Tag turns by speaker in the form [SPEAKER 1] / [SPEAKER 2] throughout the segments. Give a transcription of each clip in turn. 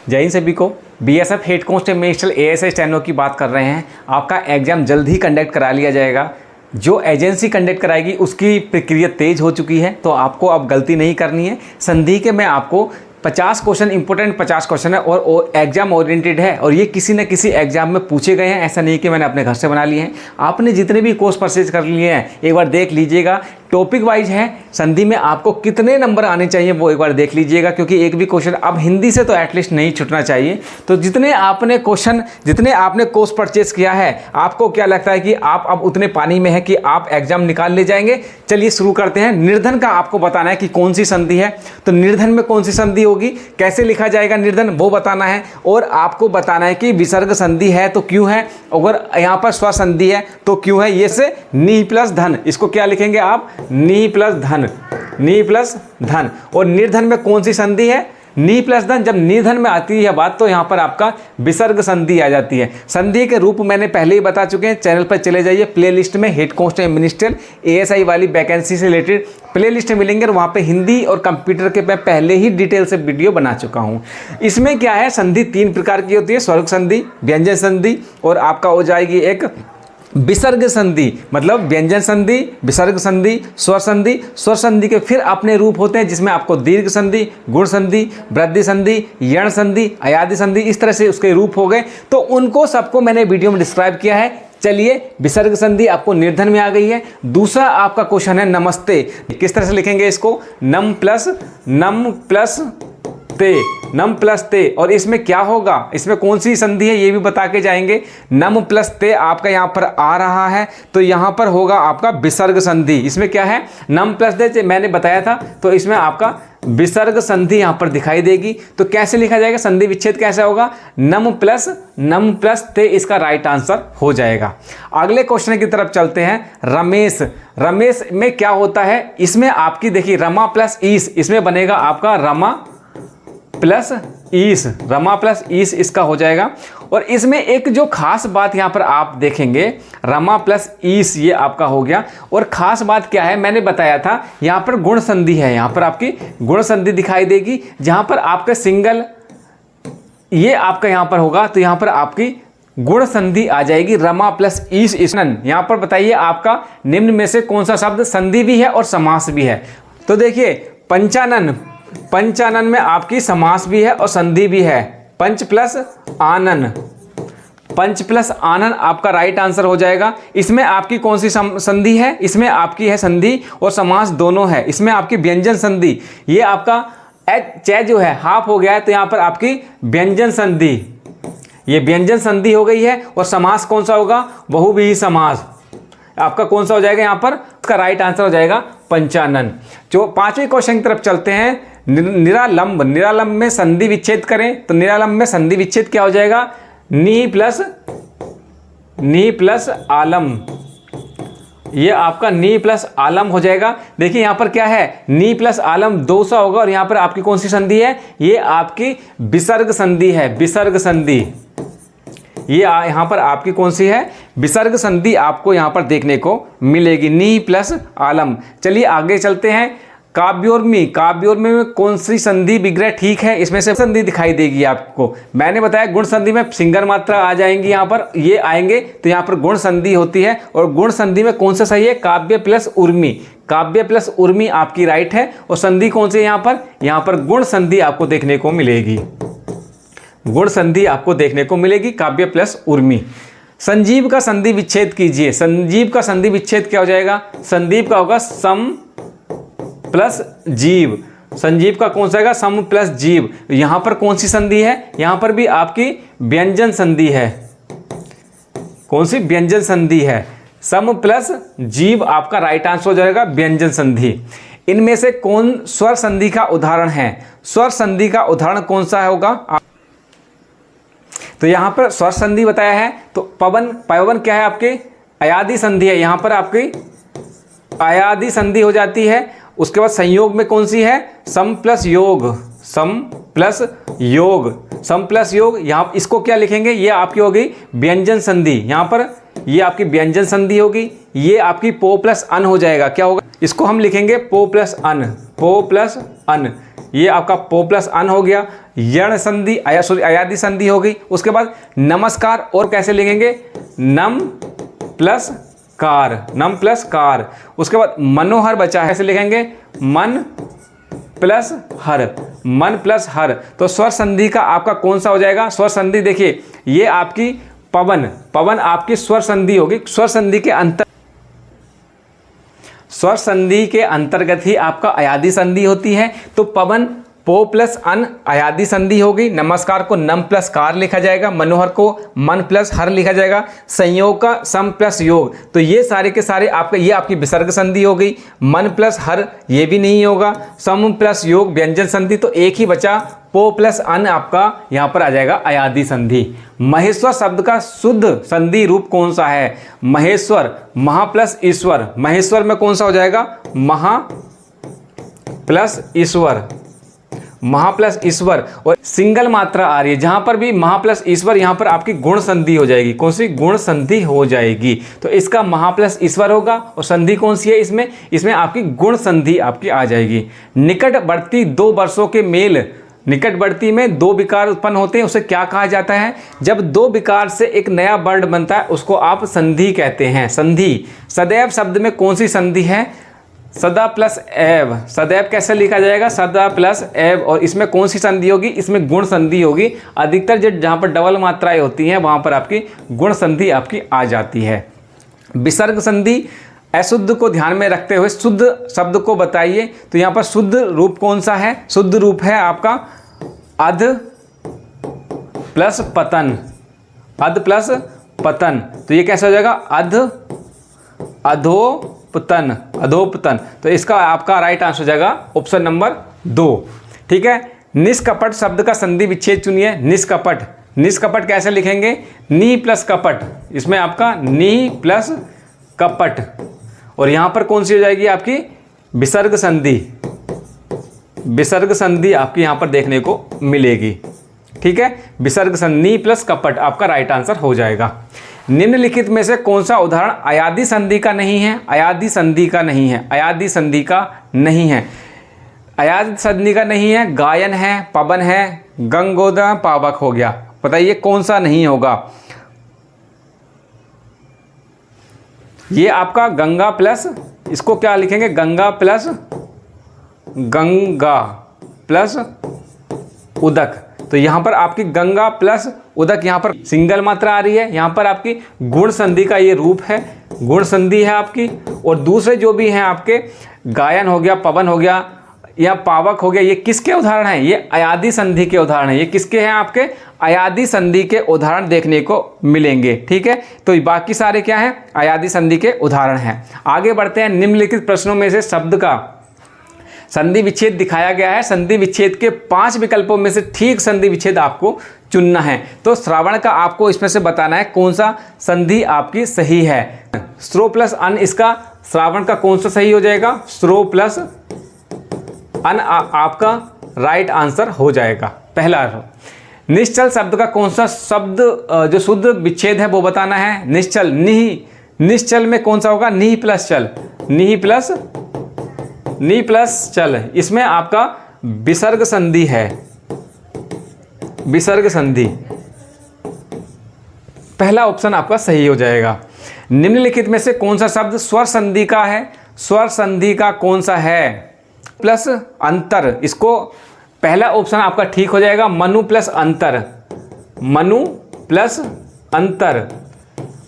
[SPEAKER 1] जय हिंद सभी को। BSF head constable ASI steno की बात कर रहे हैं। आपका एग्ज़ाम जल्द ही कंडक्ट करा लिया जाएगा। जो एजेंसी कंडक्ट कराएगी उसकी प्रक्रिया तेज़ हो चुकी है, तो आपको अब गलती नहीं करनी है। संधि के मैं आपको 50 क्वेश्चन इंपॉर्टेंट 50 क्वेश्चन है और एग्जाम ओरिएंटेड है और ये किसी न किसी एग्जाम में पूछे गए हैं। ऐसा नहीं कि मैंने अपने घर से बना लिए हैं। आपने जितने भी कोर्स परचेज कर लिए हैं एक बार देख लीजिएगा। टॉपिक वाइज है संधि में आपको कितने नंबर आने चाहिए वो एक बार देख लीजिएगा, क्योंकि एक भी क्वेश्चन अब हिंदी से तो एटलीस्ट नहीं छूटना चाहिए। तो जितने आपने कोर्स परचेज किया है, आपको क्या लगता है कि आप अब उतने पानी में है कि आप एग्जाम निकाल ले जाएंगे। चलिए शुरू करते हैं। निर्धन का आपको बताना है कि कौन सी संधि है, तो निर्धन में कौन सी संधि होगी, कैसे लिखा जाएगा निर्धन वो बताना है, और आपको बताना है कि विसर्ग संधि है तो क्यों है, अगर यहाँ पर स्व संधि है तो क्यों है। ये से नी प्लस धन, इसको क्या लिखेंगे आप, नी प्लस धन, नी प्लस धन। और निर्धन में कौन सी संधि है, नी प्लस धन। जब निर्धन में आती है बात तो यहाँ पर आपका विसर्ग संधि आ जाती है। संधि के रूप मैंने पहले ही बता चुके हैं। चैनल पर चले जाइए, प्लेलिस्ट में हेड कांस्टेबल मिनिस्टर एएसआई वाली वैकेंसी से रिलेटेड प्लेलिस्ट मिलेंगे और वहाँ पे हिंदी और कंप्यूटर के मैं पहले ही डिटेल से वीडियो बना चुका हूँ। इसमें क्या है, संधि 3 प्रकार की होती है, स्वर्ग संधि, व्यंजन संधि और आपका हो जाएगी एक विसर्ग संधि। मतलब व्यंजन संधि, विसर्ग संधि, स्वर संधि। स्वर संधि के फिर अपने रूप होते हैं जिसमें आपको दीर्घ संधि, गुण संधि, वृद्धि संधि, यण संधि, अयादि संधि, इस तरह से उसके रूप हो गए। तो उनको सबको मैंने वीडियो में डिस्क्राइब किया है। चलिए, विसर्ग संधि आपको निर्धन में आ गई है। दूसरा आपका क्वेश्चन है नमस्ते। किस तरह से लिखेंगे इसको, नम प्लस ते, नम प्लस ते। और इसमें क्या होगा, इसमें कौन सी संधि है ये भी बता के जाएंगे। नम प्लस ते आपका यहाँ पर आ रहा है तो यहाँ पर होगा आपका विसर्ग संधि। इसमें क्या है, नम प्लस ते मैंने बताया था, तो इसमें आपका विसर्ग संधि यहाँ पर दिखाई देगी। तो कैसे लिखा जाएगा, संधि विच्छेद कैसे होगा, नम प्लस ते इसका राइट आंसर हो जाएगा। अगले क्वेश्चन की तरफ चलते हैं। रमेश, रमेश में क्या होता है, इसमें आपकी देखिए रमा प्लस ईस, इसमें बनेगा आपका रमा प्लस ईस, रमा प्लस ईस इसका हो जाएगा। और इसमें एक जो खास बात यहाँ पर आप देखेंगे, रमा प्लस ईस ये आपका हो गया। और खास बात क्या है, मैंने बताया था यहाँ पर गुण संधि है, यहाँ पर आपकी गुण संधि दिखाई देगी, जहाँ पर आपका सिंगल ये आपका यहाँ पर होगा तो यहाँ पर आपकी गुण संधि आ जाएगी, रमा प्लस ईस इसनन। यहाँ पर बताइए आपका निम्न में से कौन सा शब्द संधि भी है और समास भी है। तो देखिए पंचानन, पंचानन में आपकी समास भी है और संधि भी है। पंच प्लस आनन, पंच प्लस आनन आपका राइट आंसर हो जाएगा। इसमें आपकी कौन सी संधि है, इसमें आपकी है संधि और समास दोनों है। इसमें आपकी व्यंजन संधि, ये आपका च जो है हाफ हो गया है तो यहाँ पर आपकी व्यंजन संधि, ये व्यंजन संधि हो गई है। और समास कौन सा होगा, बहुव्रीहि समास आपका कौन सा हो जाएगा, यहाँ पर इसका राइट आंसर हो जाएगा पंचानन। जो 5वें क्वेश्चन की तरफ चलते हैं। निरालंब, निरालंब में संधि विच्छेद करें तो निरालंब में संधि विच्छेद क्या हो जाएगा, नी प्लस आलम, ये आपका नी प्लस आलम हो जाएगा। देखिए यहाँ पर क्या है, नी प्लस आलम 200 होगा और यहाँ पर आपकी कौन सी संधि है, ये आपकी विसर्ग संधि है, विसर्ग संधि। ये यहाँ पर आपकी कौन सी है, विसर्ग संधि आपको यहाँ पर देखने को मिलेगी, नी प्लस आलम। चलिए आगे चलते हैं। काव्योर्मी, काव्योर्मी में कौन सी संधि विग्रह ठीक है, इसमें से संधि दिखाई देगी आपको। मैंने बताया गुण संधि में सिंगल मात्रा आ जाएंगी, यहाँ पर ये आएंगे तो यहाँ पर गुण संधि होती है। और गुण संधि में कौन सा सही है, काव्य प्लस उर्मी, काव्य प्लस उर्मी आपकी राइट है। और संधि कौन सी है यहाँ पर गुण संधि आपको देखने को मिलेगी, गुण संधि आपको देखने को मिलेगी, काव्य प्लस उर्मी। संजीव का संधि विच्छेद कीजिए। संजीव का संधि विच्छेद क्या हो जाएगा, संदीप का होगा सम प्लस जीव। संजीव का कौन सा आएगा, सम प्लस जीव। यहां पर कौन सी संधि है, यहां पर भी आपकी व्यंजन संधि है। कौन सी, व्यंजन संधि है। सम प्लस जीव आपका राइट आंसर हो जाएगा, व्यंजन संधि। इनमें से कौन स्वर संधि का उदाहरण है, स्वर संधि का उदाहरण कौन सा होगा। तो यहां पर स्वर संधि बताया है तो पवन, पवन क्या है आपके, अयादि संधि है, यहां पर आपकी अयादि संधि हो जाती है। उसके बाद संयोग में कौन सी है, सम प्लस योग, सम प्लस योग, सम प्लस योग। यहाँ इसको क्या लिखेंगे, ये आपकी होगी व्यंजन संधि। यहाँ पर ये आपकी व्यंजन संधि होगी, ये आपकी पो प्लस अन हो जाएगा। क्या होगा, इसको हम लिखेंगे पो प्लस अन, पो प्लस अन। ये आपका पो प्लस अन हो गया, यण संधि अयादि संधि हो गई। उसके बाद नमस्कार, और कैसे लिखेंगे, नम प्लस कार, नम प्लस कार। उसके बाद मनोहर बचा है, कैसे लिखेंगे, मन प्लस हर, मन प्लस हर। तो स्वर संधि का आपका कौन सा हो जाएगा, स्वर संधि देखिए ये आपकी पवन, पवन आपकी स्वर संधि होगी। स्वर संधि के अंतर्गत ही आपका अयादि संधि होती है। तो पवन पो प्लस अन अयादि संधि हो गई। नमस्कार को नम प्लस कार लिखा जाएगा, मनोहर को मन प्लस हर लिखा जाएगा, संयोग का सम प्लस योग। तो ये सारे के सारे आपका, ये आपकी विसर्ग संधि हो गई। मन प्लस हर ये भी नहीं होगा, सम प्लस योग व्यंजन संधि। तो एक ही बचा, पो प्लस अन आपका यहाँ पर आ जाएगा अयादि संधि। महेश्वर शब्द का शुद्ध संधि रूप कौन सा है, महेश्वर, महा प्लस ईश्वर। महेश्वर में कौन सा हो जाएगा, महा प्लस ईश्वर, महा प्लस ईश्वर। और सिंगल मात्रा आ रही है जहां पर भी महा प्लस ईश्वर, यहां पर आपकी गुण संधि हो जाएगी। कौन सी, गुण संधि हो जाएगी। तो इसका महा प्लस ईश्वर होगा। और संधि कौन सी है इसमें, इसमें आपकी गुण संधि आपकी आ जाएगी। निकटवर्ती दो वर्षों के मेल, निकटवर्ती में दो विकार उत्पन्न होते हैं, उसे क्या कहा जाता है, जब दो विकार से एक नया वर्ड बनता है उसको आप संधि कहते हैं, संधि। सदैव शब्द में कौन सी संधि है, सदा प्लस एव। सदैव कैसे लिखा जाएगा, सदा प्लस एव। और इसमें कौन सी संधि होगी, इसमें गुण संधि होगी। अधिकतर जहाँ पर डबल मात्राएं होती हैं वहाँ पर आपकी गुण संधि आपकी आ जाती है। विसर्ग संधि, अशुद्ध को ध्यान में रखते हुए शुद्ध शब्द को बताइए। तो यहाँ पर शुद्ध रूप कौन सा है, शुद्ध रूप है आपका अध प्लस पतन, अध प्लस पतन। तो ये कैसे हो जाएगा, अध अधोपतन, अधोपतन। तो इसका आपका राइट आंसर हो जाएगा ऑप्शन नंबर 2। ठीक है। निष्कपट शब्द का संधि विच्छेद चुनिए। निष्कपट, निष्कपट कैसे लिखेंगे, नी प्लस कपट, इसमें आपका नी प्लस कपट। और यहां पर कौन सी हो जाएगी आपकी, विसर्ग संधि, विसर्ग संधि आपकी यहां पर देखने को मिलेगी। ठीक है, विसर्ग संधि प्लस कपट आपका राइट आंसर हो जाएगा। निम्नलिखित में से कौन सा उदाहरण अयादि संधि का नहीं है, अयादि संधि का नहीं है, अयादि संधि का नहीं है, अयादि संधि का नहीं है। गायन है, पवन है, गंगोदर पावक हो गया। बताइए कौन सा नहीं होगा, ये आपका गंगा प्लस, इसको क्या लिखेंगे, गंगा प्लस, गंगा प्लस उदक। तो यहाँ पर आपकी गंगा प्लस उदक, यहाँ पर सिंगल मात्रा आ रही है, यहाँ पर आपकी गुण संधि का ये रूप है, गुण संधि है आपकी। और दूसरे जो भी हैं आपके गायन हो गया, पवन हो गया या पावक हो गया, ये किसके उदाहरण हैं, ये अयादि संधि के उदाहरण हैं। ये किसके हैं, आपके अयादि संधि के उदाहरण देखने को मिलेंगे। ठीक है, तो बाकी सारे क्या हैं, अयादि संधि के उदाहरण हैं। आगे बढ़ते हैं। निम्नलिखित प्रश्नों में से शब्द का संधि विच्छेद दिखाया गया है। संधि विच्छेद के 5 विकल्पों में से ठीक संधि विच्छेद आपको चुनना है। तो श्रावण का आपको इसमें से बताना है कौन सा संधि आपकी सही है। स्रो प्लस अन, इसका श्रावण का कौन सा सही हो जाएगा, स्रो प्लस अन आपका राइट आंसर हो जाएगा, पहला। निश्चल शब्द का कौन सा शब्द जो शुद्ध विच्छेद है वो बताना है। निश्चल, निहि, निश्चल में कौन सा होगा, निहि प्लस चल, निहि प्लस नी प्लस चल। इसमें आपका विसर्ग संधि है, विसर्ग संधि, पहला ऑप्शन आपका सही हो जाएगा। निम्नलिखित में से कौन सा शब्द स्वर संधि का है, स्वर संधि का कौन सा है, प्लस अंतर, इसको पहला ऑप्शन आपका ठीक हो जाएगा। मनु प्लस अंतर, मनु प्लस अंतर,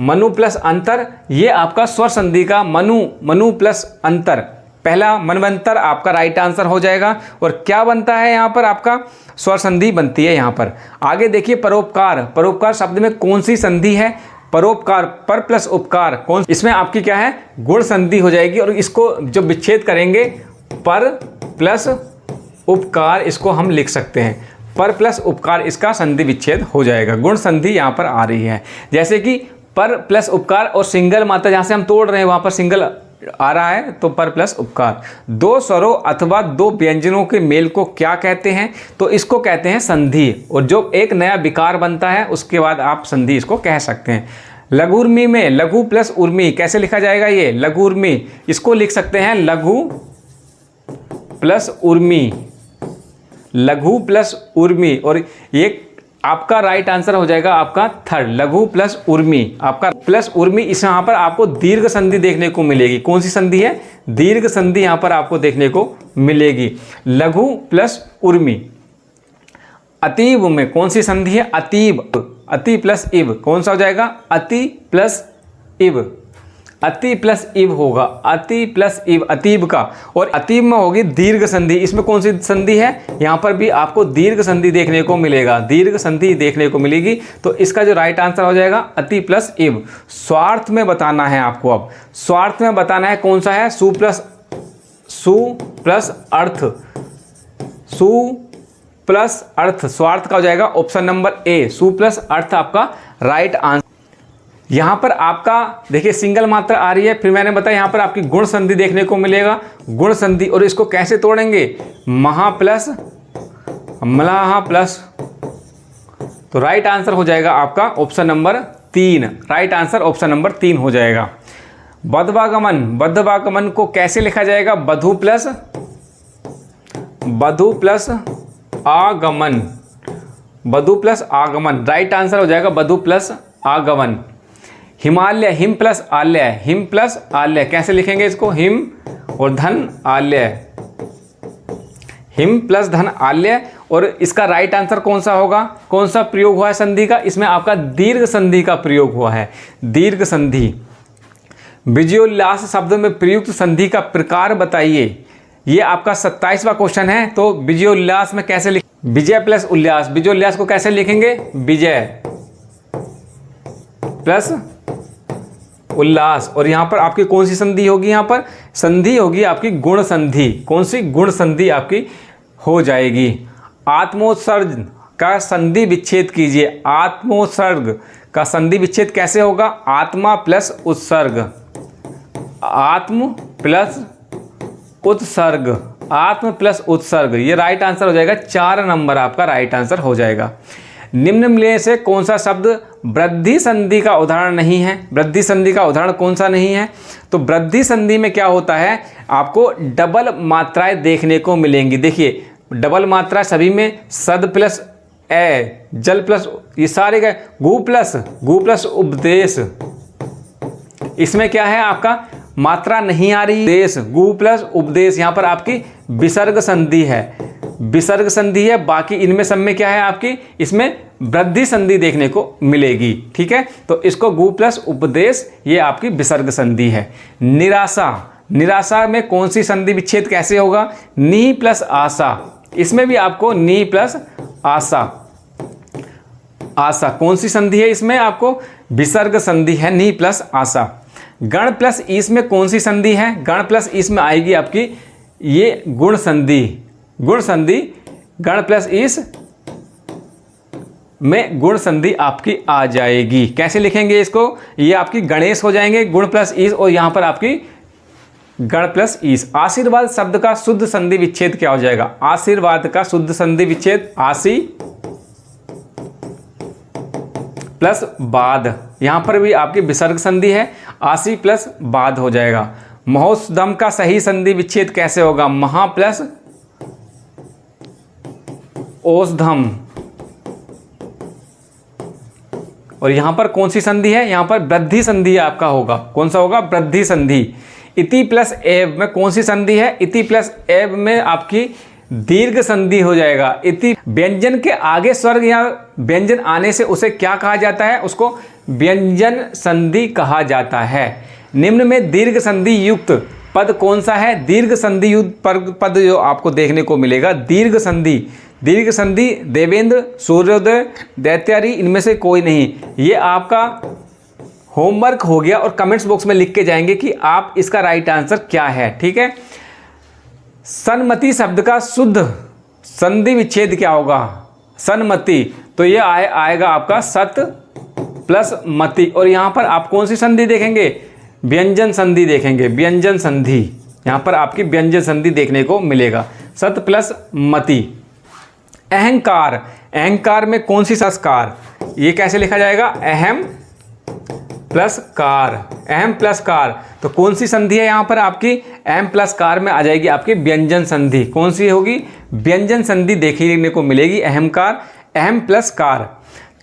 [SPEAKER 1] मनु प्लस अंतर, ये आपका स्वर संधि का मनु, मनु प्लस अंतर, पहला मनवंतर आपका राइट आंसर हो जाएगा। और क्या बनता है यहाँ पर, आपका स्वर संधि बनती है यहाँ पर। आगे देखिए परोपकार, परोपकार शब्द में कौन सी संधि है, परोपकार, पर प्लस उपकार, कौन, इसमें आपकी क्या है, गुण संधि हो जाएगी। और इसको जो विच्छेद करेंगे, पर प्लस उपकार, इसको हम लिख सकते हैं, पर प्लस उपकार, इसका संधि विच्छेद हो जाएगा। गुण संधि यहाँ पर आ रही है, जैसे कि पर प्लस उपकार और सिंगल मात्रा जहाँ से हम तोड़ रहे हैं वहाँ पर सिंगल आ रहा है, तो पर प्लस उपकार। दो स्वरों अथवा दो व्यंजनों के मेल को क्या कहते हैं, तो इसको कहते हैं संधि। और जो एक नया विकार बनता है उसके बाद आप संधि इसको कह सकते हैं। लघुर्मी में लघु प्लस उर्मी कैसे लिखा जाएगा, ये लघुर्मी, इसको लिख सकते हैं लघु प्लस उर्मी, लघु प्लस उर्मी, और ये आपका राइट आंसर हो जाएगा आपका थर्ड, लघु प्लस उर्मी, आपका प्लस उर्मी। इस यहाँ पर आपको दीर्घ संधि देखने को मिलेगी। कौन सी संधि है? दीर्घ संधि यहाँ पर आपको देखने को मिलेगी, लघु प्लस उर्मी। अतीब में कौन सी संधि है? अतीब, अति प्लस इव, कौन सा हो जाएगा? अति प्लस इव, अति प्लस इव होगा, अति प्लस इव, अतीब का। और अतीब में होगी दीर्घ संधि। इसमें कौन सी संधि है? यहाँ पर भी आपको दीर्घ संधि देखने को मिलेगा, दीर्घ संधि देखने को मिलेगी। तो इसका जो राइट आंसर हो जाएगा अति प्लस इव। स्वार्थ में बताना है आपको, अब स्वार्थ में बताना है कौन सा है? सु प्लस अर्थ, सु प्लस अर्थ, स्वार्थ का हो जाएगा ऑप्शन नंबर ए, सु प्लस अर्थ आपका राइट आंसर। यहाँ पर आपका देखिए सिंगल मात्रा आ रही है, फिर मैंने बताया यहाँ पर आपकी गुण संधि देखने को मिलेगा, गुण संधि। और इसको कैसे तोड़ेंगे? महा प्लस मलाहा प्लस, तो राइट आंसर हो जाएगा आपका option number 3, right answer option number 3 हो जाएगा। बद्धवागमन, बद्धवागमन को कैसे लिखा जाएगा? बधु प्लस आगमन, बधु प्लस आगमन, राइट आंसर हो जाएगा बधु प्लस आगमन। हिमालय, हिम प्लस आलय, हिम प्लस आलय, कैसे लिखेंगे इसको? हिम और धन आलय, हिम प्लस धन आलय। और इसका राइट आंसर कौन सा होगा? कौन सा प्रयोग हुआ है संधि का? इसमें आपका दीर्घ संधि का प्रयोग हुआ है, दीर्घ संधि। विजयोल्लास शब्द में प्रयुक्त संधि का प्रकार बताइए। ये आपका 27वां क्वेश्चन है। तो विजयोल्लास में कैसे लिख, विजय प्लस उल्लास, विजयोल्लास को कैसे लिखेंगे? विजय प्लस उल्लास। और यहाँ पर आपकी कौन सी संधि होगी? यहाँ पर संधि होगी आपकी गुण संधि। कौन सी? गुण संधि आपकी हो जाएगी। आत्मोत्सर्ग का संधि विच्छेद कीजिए। आत्मोत्सर्ग का संधि विच्छेद कैसे होगा? आत्मा प्लस उत्सर्ग, आत्म प्लस उत्सर्ग, आत्म प्लस उत्सर्ग, ये राइट आंसर हो जाएगा। 4 नंबर आपका राइट आंसर हो जाएगा। निम्न में से कौन सा शब्द वृद्धि संधि का उदाहरण नहीं है? वृद्धि संधि का उदाहरण कौन सा नहीं है? तो वृद्धि संधि में क्या होता है? आपको डबल मात्राएं देखने को मिलेंगी। देखिए डबल मात्रा सभी में सद प्लस ए, जल प्लस, ये सारे गए, गु प्लस उपदेश। इसमें क्या है? आपका मात्रा नहीं आ रही, देश, गु प्लस उपदेश। यहाँ पर आपकी विसर्ग संधि है, विसर्ग संधि है। बाकी इनमें सब में क्या है आपकी? इसमें वृद्धि संधि देखने को मिलेगी। ठीक है, तो इसको गु प्लस उपदेश, ये आपकी विसर्ग संधि है। निराशा, निराशा में कौन सी संधि विच्छेद कैसे होगा? नी प्लस आशा, इसमें भी आपको नी प्लस आशा, आशा कौन सी संधि है? इसमें आपको विसर्ग संधि है, नी प्लस आशा। गण प्लस ईस में कौन सी संधि है? गण प्लस ईस में आएगी आपकी ये गुण संधि, गुण संधि। गण प्लस ईस में गुण संधि आपकी आ जाएगी। कैसे लिखेंगे इसको? ये आपकी गणेश हो जाएंगे, गुण प्लस ईस, और यहां पर आपकी गण प्लस ईस। आशीर्वाद शब्द का शुद्ध संधि विच्छेद क्या हो जाएगा? आशीर्वाद का शुद्ध संधि विच्छेद आशी प्लस बाद, यहां पर भी आपकी विसर्ग संधि है, आशी प्लस बाद हो जाएगा। महोत्सदम का सही संधि विच्छेद कैसे होगा? महा प्लस ओसधम। और यहां पर कौन सी संधि है? यहां पर वृद्धि संधि आपका होगा। कौन सा होगा? वृद्धि संधि। इति प्लस एव में कौन सी संधि है? इति प्लस एव में आपकी दीर्घ संधि हो जाएगा। इति व्यंजन के आगे स्वर्ग या व्यंजन आने से उसे क्या कहा जाता है? उसको व्यंजन संधि कहा जाता है। निम्न में दीर्घ संधि युक्त पद कौन सा है? दीर्घ संधि युक्त पद जो आपको देखने को मिलेगा, दीर्घ संधि, दीर्घ संधि देवेंद्र, सूर्योदय, दैत्यारी, इनमें से कोई नहीं। ये आपका होमवर्क हो गया और कमेंट्स बॉक्स में लिख के जाएंगे कि आप इसका राइट आंसर क्या है। ठीक है, सन्मति शब्द का शुद्ध संधि विच्छेद क्या होगा? सन्मति, तो ये आएगा आपका सत प्लस मति। और यहाँ पर आप कौन सी संधि देखेंगे? व्यंजन संधि देखेंगे, व्यंजन संधि। यहाँ पर आपकी व्यंजन संधि देखने को मिलेगा, सत प्लस मति। अहंकार, अहंकार में कौन सी संस्कार? ये कैसे लिखा जाएगा? अहम प्लस कार, अहम प्लस कार। तो कौन सी संधि है यहाँ पर आपकी? अहम प्लस कार में आ जाएगी आपकी व्यंजन संधि। कौन सी होगी? व्यंजन संधि देखने को मिलेगी, अहम कार, अहम प्लस कार।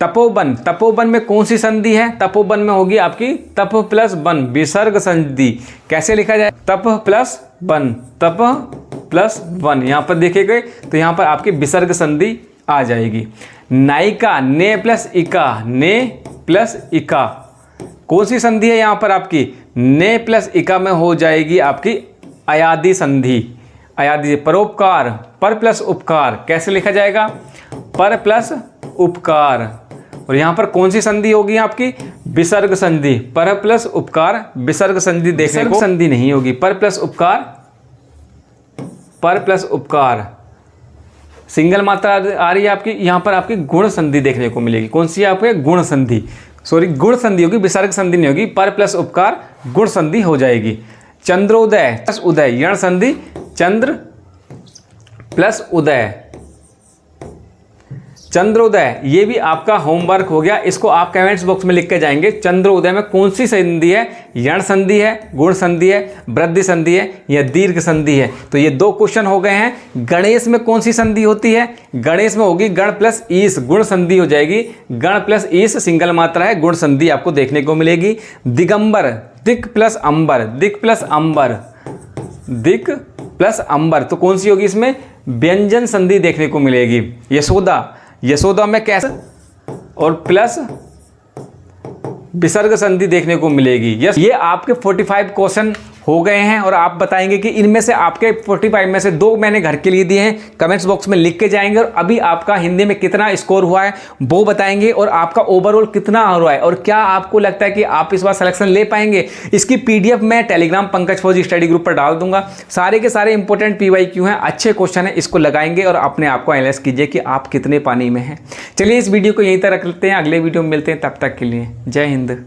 [SPEAKER 1] तपोवन, तपोवन में कौन सी संधि है? तपोवन में होगी आपकी तप प्लस वन, विसर्ग संधि। कैसे लिखा जाए? तप प्लस वन, तप प्लस वन। यहाँ पर देखेंगे तो यहाँ पर आपकी विसर्ग संधि आ जाएगी। नायिका, ने प्लस इका, ने प्लस इका। कौन सी संधि है यहाँ पर आपकी? ने प्लस इका में हो जाएगी आपकी अयादि संधि, अयादि। परोपकार, पर प्लस उपकार। कैसे लिखा जाएगा? पर प्लस उपकार। और यहाँ पर कौन सी संधि होगी आपकी? विसर्ग संधि। पर प्लस उपकार, विसर्ग संधि देखने को संधि नहीं होगी। पर प्लस उपकार, पर प्लस उपकार। सिंगल मात्रा आ रही है आपकी, यहाँ पर आपकी गुण संधि देखने को मिलेगी। कौन सी है आपके? गुण संधि, सॉरी गुण संधि होगी, विसर्ग संधि नहीं होगी। पर प्लस उपकार गुण संधि हो जाएगी। चंद्रोदय प्लस उदय, यण संधि, चंद्र प्लस उदय, चंद्रोदय। ये भी आपका होमवर्क हो गया, इसको आप कमेंट्स बॉक्स में लिख के जाएंगे। चंद्रोदय में कौन सी संधि है? यण संधि है, गुण संधि है, वृद्धि संधि है या दीर्घ संधि है। तो ये 2 क्वेश्चन हो गए हैं। गणेश में कौन सी संधि होती है? गणेश में होगी गण प्लस ईस, गुण संधि हो जाएगी। गण प्लस ईस सिंगल मात्रा है, गुण संधि आपको देखने को मिलेगी। दिगंबर, दिक प्लस अंबर, दिक प्लस अंबर, दिक प्लस अंबर। तो कौन सी होगी इसमें? व्यंजन संधि देखने को मिलेगी। यशोदा, यशोदा में कैसे? और प्लस विसर्ग संधि देखने को मिलेगी। यस, ये आपके 45 क्वेश्चन हो गए हैं और आप बताएंगे कि इनमें से आपके 45 में से 2 मैंने घर के लिए दिए हैं। कमेंट्स बॉक्स में लिख के जाएंगे और अभी आपका हिंदी में कितना स्कोर हुआ है वो बताएंगे और आपका ओवरऑल कितना आ रहा है और क्या आपको लगता है कि आप इस बार सिलेक्शन ले पाएंगे। इसकी PDF मैं टेलीग्राम पंकज फौजी स्टडी ग्रुप पर डाल दूंगा। सारे के सारे इंपॉर्टेंट PYQ हैं, अच्छे क्वेश्चन है, इसको लगाएंगे और अपने आप को एनालाइज कीजिए कि आप कितने पानी में हैं। चलिए इस वीडियो को यहीं तक रख लेते हैं, अगले वीडियो में मिलते हैं, तब तक के लिए जय हिंद।